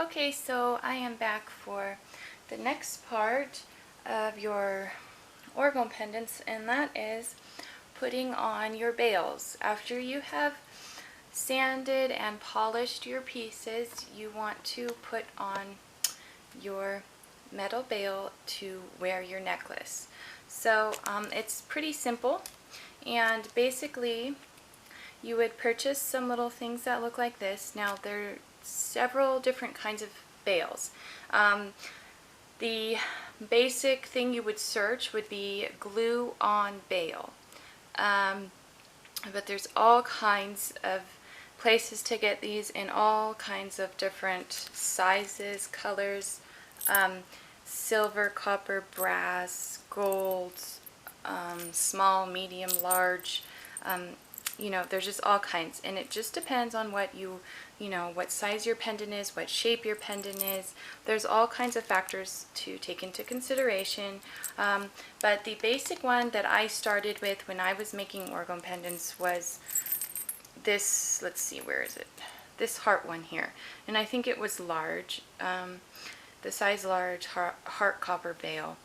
Okay, so I am back for the next part of your Orgone pendants, and that is putting on your bails. After you have sanded and polished your pieces, you want to put on your metal bail to wear your necklace. So it's pretty simple, and basically you would purchase some little things that look like this. Now there are several different kinds of bails. The basic thing you would search would be glue on bail. But there's all kinds of places to get these in all kinds of different sizes, colors, silver, copper, brass, gold, small, medium, large. There's just all kinds, and it just depends on what what size your pendant is, what shape your pendant is. There's all kinds of factors to take into consideration, but the basic one that I started with when I was making Orgone pendants was this. Let's see, where is it? This heart one here, and I think it was large, the size large heart copper bail,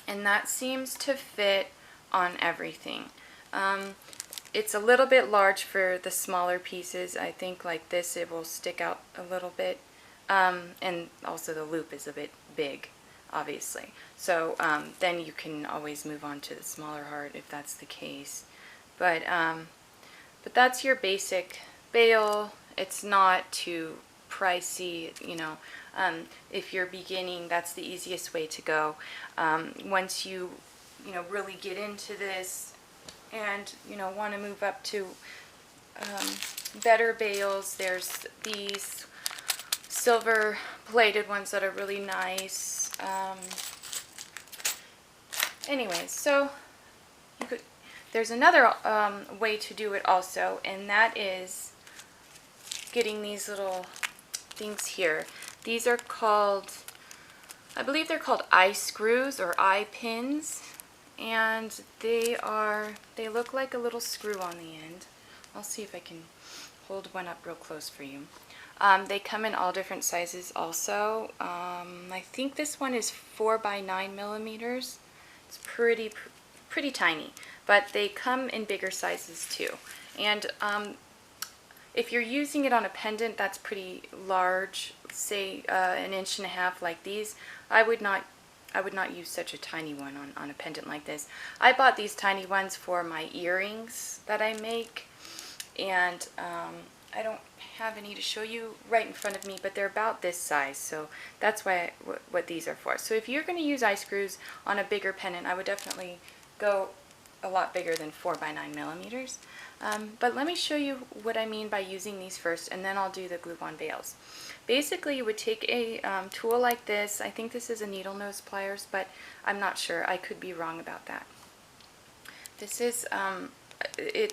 and that seems to fit on everything. It's a little bit large for the smaller pieces. I think like this it will stick out a little bit, and also the loop is a bit big, obviously. So then you can always move on to the smaller heart if that's the case. But that's your basic bail. It's not too pricey. If you're beginning, that's the easiest way to go. Once you really get into this and want to move up to better bails, there's these silver plated ones that are really nice. Anyways, so there's another way to do it also, and that is getting these little things here. These are called, I believe they're called eye screws or eye pins, and they look like a little screw on the end. I'll see if I can hold one up real close for you. They come in all different sizes also. I think this one is 4 by 9 millimeters. It's pretty tiny, but they come in bigger sizes too. And if you're using it on a pendant that's pretty large, say 1.5 inches like these, I would not use such a tiny one on a pendant like this. I bought these tiny ones for my earrings that I make, and I don't have any to show you right in front of me, but they're about this size, so that's what these are for. So if you're going to use eye screws on a bigger pendant, I would definitely go a lot bigger than 4 by 9 millimeters. But let me show you what I mean by using these first, and then I'll do the glue-on bails. Basically, you would take a tool like this. I think this is a needle nose pliers, but I'm not sure. I could be wrong about that. This is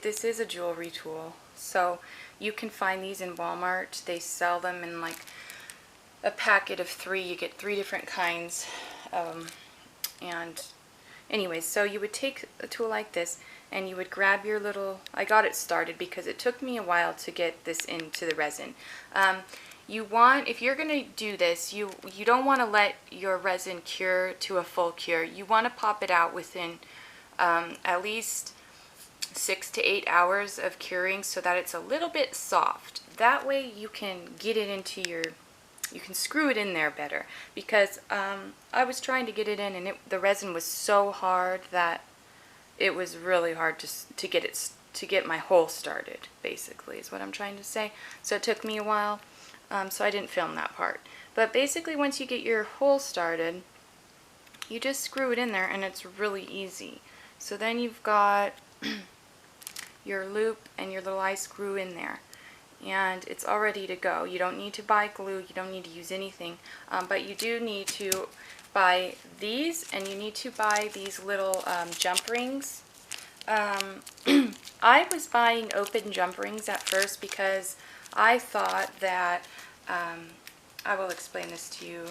this is a jewelry tool, so you can find these in Walmart. They sell them in like a packet of 3. You get 3 different kinds, and anyways, so you would take a tool like this, and you would grab your little, I got it started because it took me a while to get this into the resin. If you're going to do this, you don't want to let your resin cure to a full cure. You want to pop it out within at least 6 to 8 hours of curing so that it's a little bit soft. That way you can get it into you can screw it in there better, because I was trying to get it in, and the resin was so hard that it was really hard to get my hole started, basically, is what I'm trying to say. So it took me a while, so I didn't film that part. But basically, once you get your hole started, you just screw it in there, and it's really easy. So then you've got your loop and your little eye screw in there, and it's all ready to go. You don't need to buy glue, you don't need to use anything, but you do need to buy these, and you need to buy these little jump rings. I was buying open jump rings at first because I thought that, I will explain this to you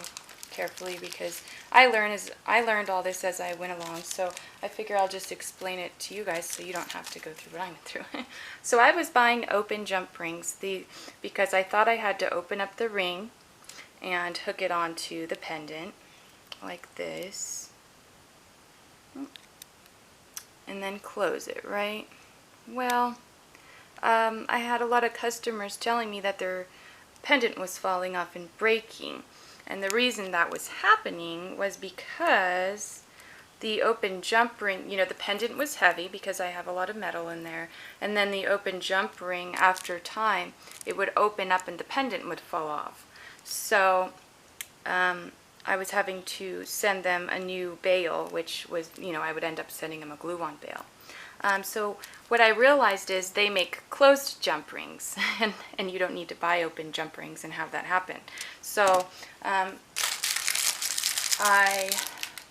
carefully because I learned all this as I went along, so I figure I'll just explain it to you guys so you don't have to go through what I went through. So I was buying open jump rings because I thought I had to open up the ring and hook it onto the pendant like this, and then close it, right? Well, I had a lot of customers telling me that their pendant was falling off and breaking, and the reason that was happening was because the open jump ring, you know, the pendant was heavy because I have a lot of metal in there, and then the open jump ring, after time, it would open up and the pendant would fall off. So I was having to send them a new bail, which was, you know, I would end up sending them a glue-on bail. So what I realized is they make closed jump rings, and you don't need to buy open jump rings and have that happen. So I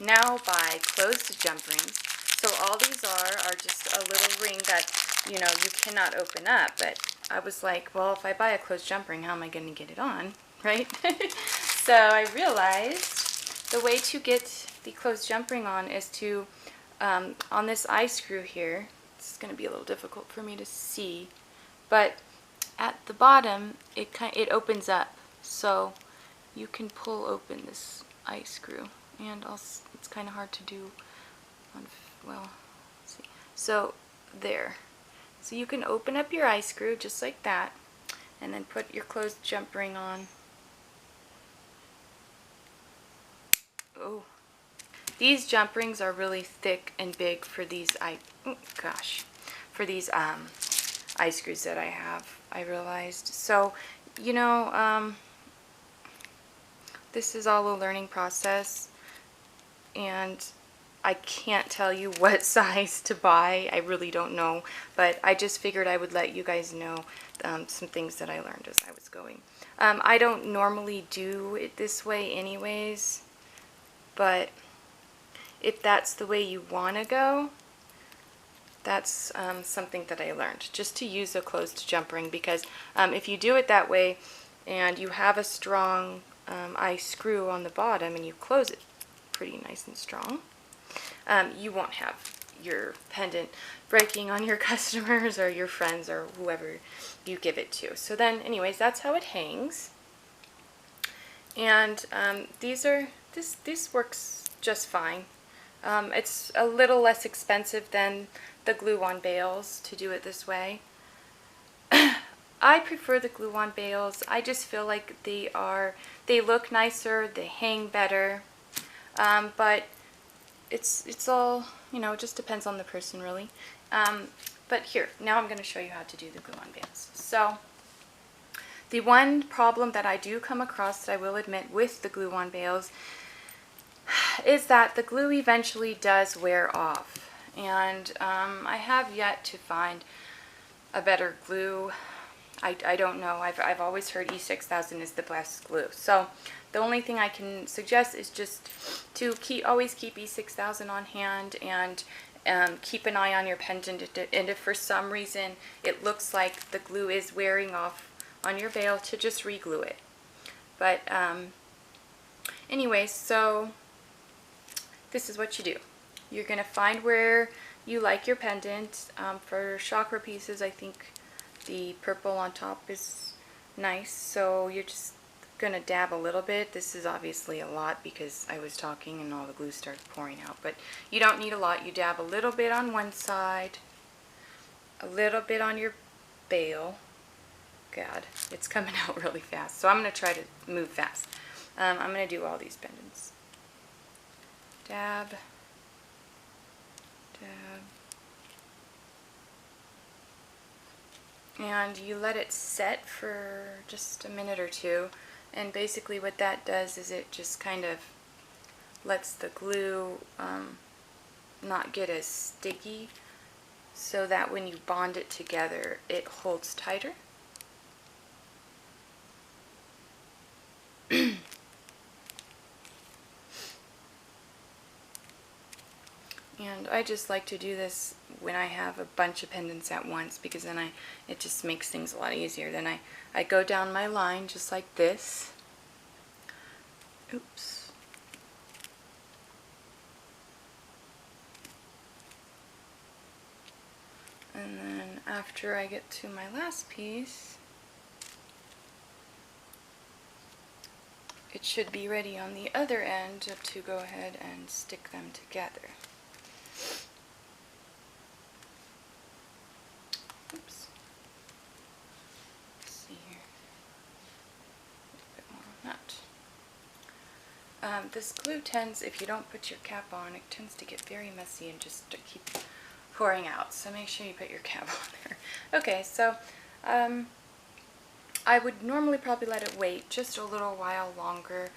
now buy closed jump rings. So all these are just a little ring that, you know, you cannot open up. But I was like, well, if I buy a closed jump ring, how am I going to get it on, right? So I realized the way to get the closed jump ring on is to, on this eye screw here, this is going to be a little difficult for me to see, but at the bottom it opens up, so you can pull open this eye screw, and also it's kind of hard to do on, well, let's see. So there. So you can open up your eye screw just like that, and then put your closed jump ring on. Oh, these jump rings are really thick and big for these for these eye screws that I have, I realized. So, you know, this is all a learning process, and I can't tell you what size to buy. I really don't know, but I just figured I would let you guys know some things that I learned as I was going. I don't normally do it this way anyways, but if that's the way you want to go, that's something that I learned, just to use a closed jump ring, because if you do it that way and you have a strong eye screw on the bottom and you close it pretty nice and strong, you won't have your pendant breaking on your customers or your friends or whoever you give it to. So then anyways, that's how it hangs. And this works just fine. It's a little less expensive than the glue-on bails to do it this way. I prefer the glue-on bails. I just feel like they look nicer, they hang better, but it's all, you know, it just depends on the person really. But here, now I'm going to show you how to do the glue-on bails. So the one problem that I do come across, that I will admit, with the glue-on bails is that the glue eventually does wear off, and I have yet to find a better glue. I don't know. I've always heard E6000 is the best glue. So the only thing I can suggest is just to always keep E6000 on hand, and keep an eye on your pendant. And if for some reason it looks like the glue is wearing off on your bail, to just re-glue it. But anyway, so this is what you do. You're going to find where you like your pendant. For chakra pieces, I think the purple on top is nice, so you're just going to dab a little bit. This is obviously a lot because I was talking and all the glue started pouring out, but you don't need a lot. You dab a little bit on one side, a little bit on your bail. God, it's coming out really fast, so I'm going to try to move fast. I'm going to do all these pendants. Dab, dab, and you let it set for just a minute or two, and basically what that does is it just kind of lets the glue not get as sticky, so that when you bond it together it holds tighter. And I just like to do this when I have a bunch of pendants at once, because then it just makes things a lot easier. Then I go down my line just like this. Oops. And then after I get to my last piece, it should be ready on the other end to go ahead and stick them together. Oops. Let's see here. A bit more on that. This glue tends, if you don't put your cap on, it tends to get very messy and just to keep pouring out. So make sure you put your cap on there. Okay, so I would normally probably let it wait just a little while longer.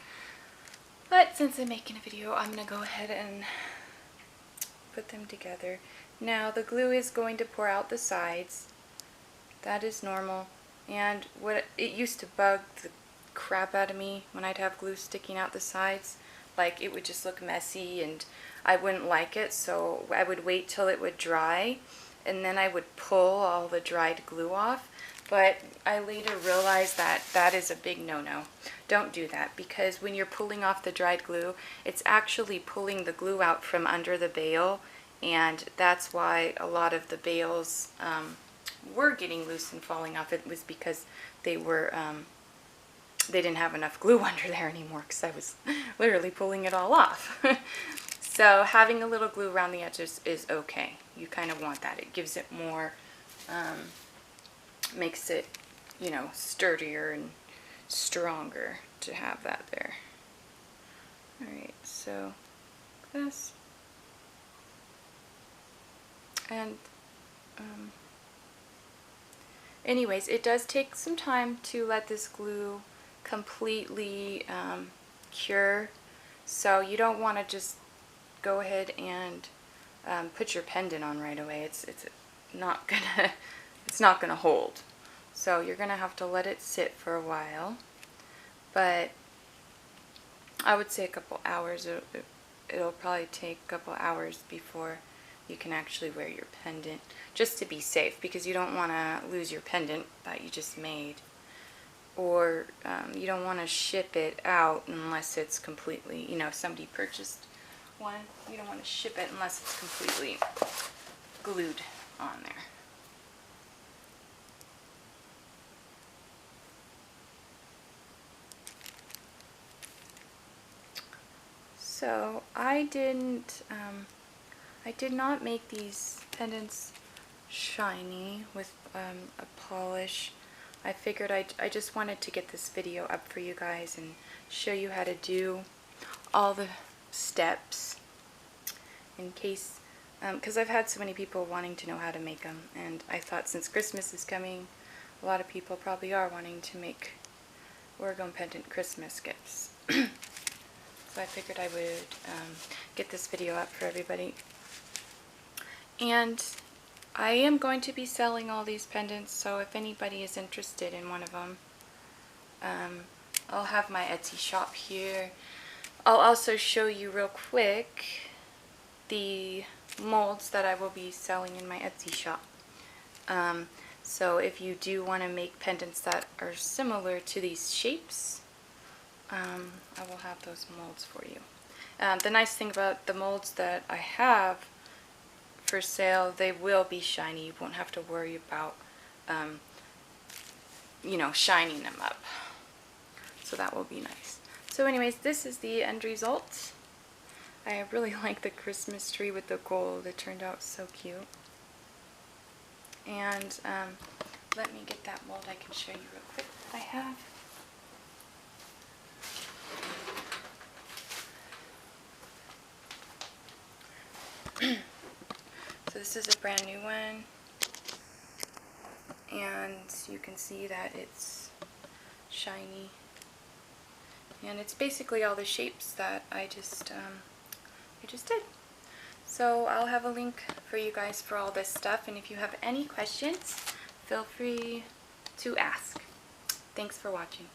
But since I'm making a video, I'm going to go ahead and put them together. Now the glue is going to pour out the sides. That is normal. And what it used to bug the crap out of me when I'd have glue sticking out the sides. Like, it would just look messy and I wouldn't like it, so I would wait till it would dry and then I would pull all the dried glue off. But I later realized that that is a big no-no. Don't do that, because when you're pulling off the dried glue, it's actually pulling the glue out from under the bale, and that's why a lot of the bales were getting loose and falling off. It was because they were they didn't have enough glue under there anymore, because I was literally pulling it all off. So having a little glue around the edges is okay. You kind of want that. It gives it more, makes it, you know, sturdier and stronger to have that there. Alright, so this. And anyways, it does take some time to let this glue completely cure, so you don't want to just go ahead and put your pendant on right away. It's not gonna hold. So you're gonna have to let it sit for a while. But I would say a couple hours. It'll probably take a couple hours before you can actually wear your pendant, just to be safe, because you don't want to lose your pendant that you just made, or you don't want to ship it out unless it's completely, you know, if somebody purchased one, you don't want to ship it unless it's completely glued on there. So I did not make these pendants shiny with a polish. I figured I just wanted to get this video up for you guys and show you how to do all the steps, in case, because I've had so many people wanting to know how to make them, and I thought since Christmas is coming, a lot of people probably are wanting to make Orgone pendant Christmas gifts. So I figured I would get this video up for everybody. And I am going to be selling all these pendants, so if anybody is interested in one of them, I'll have my Etsy shop here. I'll also show you real quick the molds that I will be selling in my Etsy shop. So if you do want to make pendants that are similar to these shapes, I will have those molds for you. The nice thing about the molds that I have for sale, they will be shiny. You won't have to worry about, you know, shining them up. So that will be nice. So anyways, this is the end result. I really like the Christmas tree with the gold. It turned out so cute. And let me get that mold. I can show you real quick what I have. So this is a brand new one, and you can see that it's shiny, and it's basically all the shapes that I just did. So I'll have a link for you guys for all this stuff, and if you have any questions, feel free to ask. Thanks for watching.